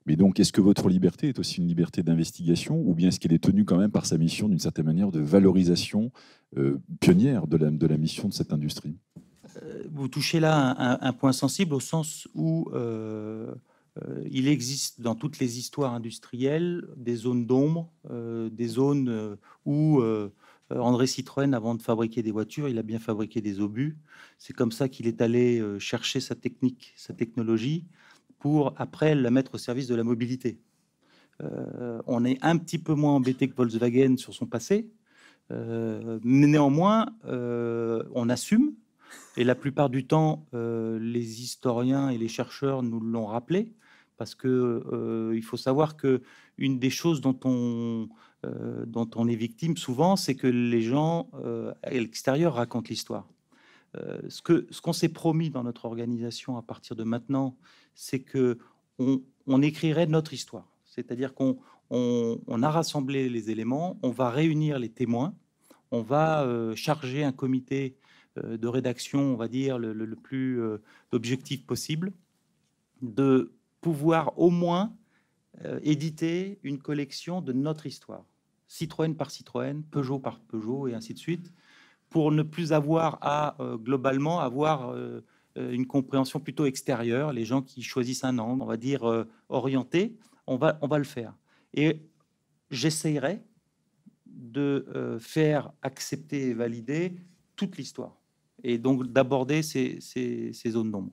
Mais donc, est-ce que votre liberté est aussi une liberté d'investigation ou bien est-ce qu'elle est tenue quand même par sa mission, d'une certaine manière, de valorisation pionnière de la mission de cette industrie? Vous touchez là un point sensible au sens où il existe dans toutes les histoires industrielles des zones d'ombre, des zones où André Citroën, avant de fabriquer des voitures, il a bien fabriqué des obus. C'est comme ça qu'il est allé chercher sa technique, sa technologie, pour après la mettre au service de la mobilité. On est un petit peu moins embêté que Volkswagen sur son passé, mais néanmoins, on assume. Et la plupart du temps, les historiens et les chercheurs nous l'ont rappelé, parce que il faut savoir que une des choses dont on est victime souvent, c'est que les gens à l'extérieur racontent l'histoire. Ce qu'on s'est promis dans notre organisation à partir de maintenant, c'est que on écrirait notre histoire. C'est-à-dire qu'on a rassemblé les éléments, on va réunir les témoins, on va charger un comité de rédaction, on va dire, le plus objectif possible, de pouvoir au moins éditer une collection de notre histoire, Citroën par Citroën, Peugeot par Peugeot, et ainsi de suite, pour ne plus avoir à globalement avoir une compréhension plutôt extérieure. Les gens qui choisissent un angle, on va dire orienté, on va le faire. Et j'essayerai de faire accepter et valider toute l'histoire, et donc d'aborder ces zones d'ombre.